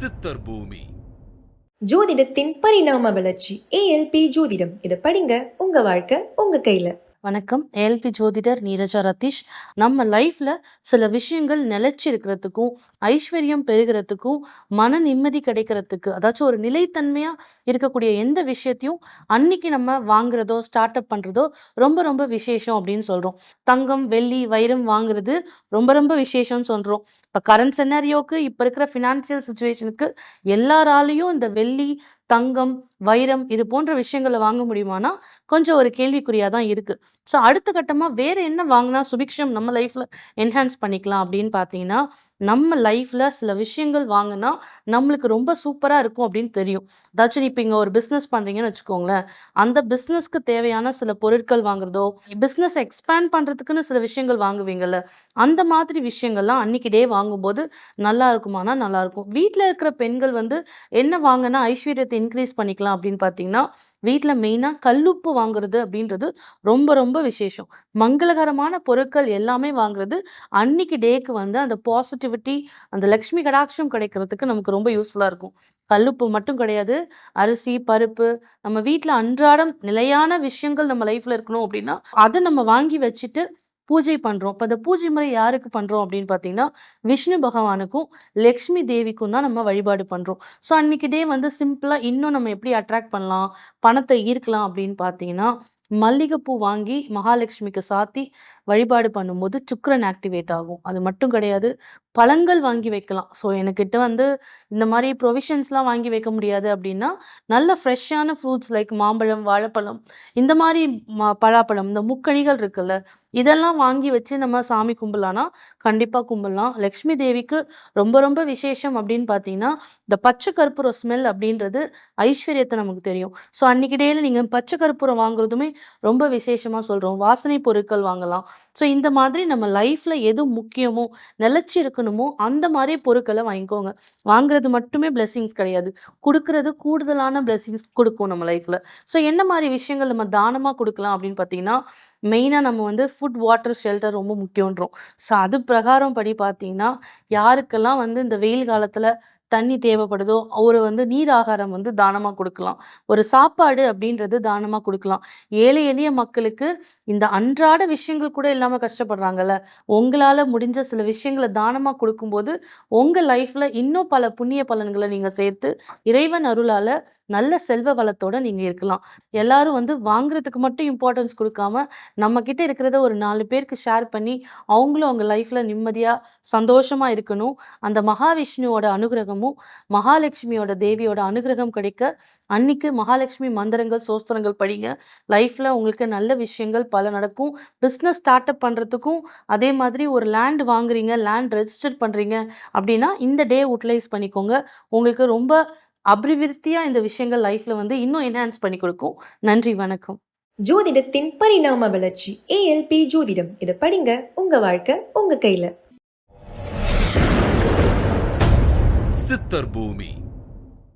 சித்தர் பூமி ஜோதிடத்தின் பரிணாம வளர்ச்சி. ஏஎல்பி ஜோதிடம். இதை படிங்க, உங்க வாழ்க்கை உங்க கையில. வணக்கம். ஏஎல்பி ஜோதிடர் நீரஜா ரதீஷ். நம்ம லைஃப்ல சில விஷயங்கள் நிலைச்சி இருக்கிறதுக்கும், ஐஸ்வர்யம் பெருகிறதுக்கும், மன நிம்மதி கிடைக்கிறதுக்கு, அதாச்சும் ஒரு நிலைத்தன்மையா இருக்கக்கூடிய எந்த விஷயத்தையும் அன்னைக்கு நம்ம வாங்குறதோ ஸ்டார்ட் அப் பண்றதோ ரொம்ப ரொம்ப விசேஷம் அப்படின்னு சொல்றோம். தங்கம், வெள்ளி, வைரம் வாங்குறது ரொம்ப ரொம்ப விசேஷம்னு சொல்றோம். இப்போ கரண்ட் செனாரியோக்கு, இப்போ இருக்கிற ஃபினான்சியல் சுச்சுவேஷனுக்கு எல்லாராலையும் இந்த வெள்ளி, தங்கம், வைரம் இது போன்ற விஷயங்களை வாங்க முடியுமானா கொஞ்சம் ஒரு கேள்விக்குறியா தான் இருக்கு. ஸோ அடுத்த கட்டமா வேற என்ன வாங்கினா சுபிக்ஷம் நம்ம லைஃப்ல என்ஹான்ஸ் பண்ணிக்கலாம் அப்படின்னு பார்த்தீங்கன்னா, நம்ம லைஃப்ல சில விஷயங்கள் வாங்கினா நம்மளுக்கு ரொம்ப சூப்பரா இருக்கும் அப்படின்னு தெரியும். அதாச்சும் இப்போ இங்க ஒரு பிஸ்னஸ் பண்றீங்கன்னு வச்சுக்கோங்களேன், அந்த பிஸ்னஸ்க்கு தேவையான சில பொருட்கள் வாங்குறதோ, பிஸ்னஸ் எக்ஸ்பேண்ட் பண்றதுக்குன்னு சில விஷயங்கள் வாங்குவீங்கல்ல, அந்த மாதிரி விஷயங்கள்லாம் அன்னைக்கு டே வாங்கும்போது நல்லா இருக்குமானா நல்லா இருக்கும். வீட்டில் இருக்கிற பெண்கள் என்ன வாங்கினா ஐஸ்வர்யத்தை இன்க்ரீஸ் பண்ணிக்கலாம் அப்படின்னு பார்த்தீங்கன்னா, வீட்டில் மெயினாக கல்லுப்பு வாங்குறது அப்படின்றது ரொம்ப ரொம்ப விசேஷம். மங்களகரமான பொருட்கள் எல்லாமே வாங்குறது அன்னைக்கு டேக்கு அந்த பாசிட்டிவிட்டி, அந்த லக்ஷ்மி கடாட்சம் கிடைக்கிறதுக்கு நமக்கு ரொம்ப யூஸ்ஃபுல்லாக இருக்கும். கல்லுப்பு மட்டும் கிடையாது, அரிசி, பருப்பு, நம்ம வீட்டில் அன்றாடம் நிலையான விஷயங்கள் நம்ம லைஃப்ல இருக்கணும் அப்படின்னா அதை நம்ம வாங்கி வச்சுட்டு பூஜை பண்றோம். இப்போ அந்த பூஜை முறை யாருக்கு பண்றோம் அப்படின்னு பார்த்தீங்கன்னா, விஷ்ணு பகவானுக்கும் லக்ஷ்மி தேவிக்கும் தான் நம்ம வழிபாடு பண்றோம். ஸோ அன்னைக்கு டே சிம்பிளா இன்னும் நம்ம எப்படி அட்ராக்ட் பண்ணலாம், பணத்தை ஈர்க்கலாம் அப்படின்னு பார்த்தீங்கன்னா, மல்லிகைப்பூ வாங்கி மகாலட்சுமிக்கு சாத்தி வழிபாடு பண்ணும்போது சுக்கிரன் ஆக்டிவேட் ஆகும். அது மட்டும் கிடையாது, பழங்கள் வாங்கி வைக்கலாம். ஸோ எனக்கிட்ட இந்த மாதிரி ப்ரொவிஷன்ஸ்லாம் வாங்கி வைக்க முடியாது அப்படின்னா, நல்ல ஃப்ரெஷ்ஷான ஃப்ரூட்ஸ் லைக் மாம்பழம், வாழைப்பழம், இந்த மாதிரி பலாப்பழம், இந்த முக்கணிகள் இருக்குல்ல, இதெல்லாம் வாங்கி வச்சு நம்ம சாமி கும்பிடலான்னா கண்டிப்பாக கும்பிடலாம். லக்ஷ்மி தேவிக்கு ரொம்ப ரொம்ப விசேஷம் அப்படின்னு பார்த்தீங்கன்னா, இந்த பச்சை கற்பூரம் ஸ்மெல் அப்படின்றது ஐஸ்வர்யத்தை நமக்கு தெரியும். ஸோ அன்னைக்கு டேல நீங்கள் பச்சை கற்பூரம் வாங்குறதுமே ரொம்ப விசேஷமாக சொல்கிறோம். வாசனை பொருட்கள் வாங்கலாம். ஸோ இந்த மாதிரி நம்ம லைஃப்ல எது முக்கியமோ, நிலைச்சி இருக்கணுமோ அந்த மாதிரி பொருட்களை வாங்கிக்கோங்க. வாங்குறது மட்டுமே பிளெஸிங்ஸ் கிடையாது, கொடுக்கறது கூடுதலான பிளெஸிங்ஸ் கொடுக்கும் நம்ம லைஃப்ல. ஸோ என்ன மாதிரி விஷயங்கள் நம்ம தானமாக கொடுக்கலாம் அப்படின்னு பார்த்தீங்கன்னா, மெயினாக நம்ம ஃபுட், வாட்டர், ஷெல்டர் ரொம்ப முக்கியன்றோம். ஸோ அது பிரகாரம் படி பார்த்தீங்கன்னா, யாருக்கெல்லாம் இந்த வெயில் காலத்தில் தண்ணி தேவைப்படுதோ ஒரு நீர் ஆகாரம் தானமாக கொடுக்கலாம். ஒரு சாப்பாடு அப்படின்றது தானமாக கொடுக்கலாம். ஏழை எளிய மக்களுக்கு இந்த அன்றாட விஷயங்கள் கூட இல்லாமல் கஷ்டப்படுறாங்கல்ல, உங்களால் முடிஞ்ச சில விஷயங்களை தானமாக கொடுக்கும்போது உங்கள் லைஃப்பில் இன்னும் பல புண்ணிய பலன்களை நீங்கள் சேர்த்து இறைவன் அருளால் நல்ல செல்வ வளத்தோடு நீங்கள் இருக்கலாம். எல்லாரும் வாங்குறதுக்கு மட்டும் இம்பார்ட்டன்ஸ் கொடுக்காம நம்ம கிட்ட இருக்கிறத ஒரு 4 பேருக்கு ஷேர் பண்ணி அவங்களும் அவங்க லைஃப்பில் நிம்மதியாக சந்தோஷமாக இருக்கணும். அந்த மகாவிஷ்ணுவோட அனுகிரகமும் மகாலட்சுமியோட தேவியோட அனுகிரகம் கிடைக்க அன்னைக்கு மகாலட்சுமி மந்திரங்கள், சோஸ்திரங்கள் படிங்க. லைஃப்பில் உங்களுக்கு நல்ல விஷயங்கள் பல நடக்கும். பிஸ்னஸ் ஸ்டார்ட் அப் பண்ணுறதுக்கும் அதே மாதிரி ஒரு லேண்ட் வாங்குறீங்க, லேண்ட் ரெஜிஸ்டர் பண்ணுறீங்க அப்படின்னா இந்த டே யூட்டிலைஸ் பண்ணிக்கோங்க. உங்களுக்கு ரொம்ப அபிவிருத்தியாக இந்த விஷயங்கள் லைஃப்பில் இன்னும் என்ஹான்ஸ் பண்ணி கொடுக்கும். நன்றி, வணக்கம். ஜோதிடத்தின் பரிணாம வளர்ச்சி. ஏஎல்பி ஜோதிடம். இதை படிங்க, உங்க வாழ்க்கை உங்க கையில. சித்தர் பூமி.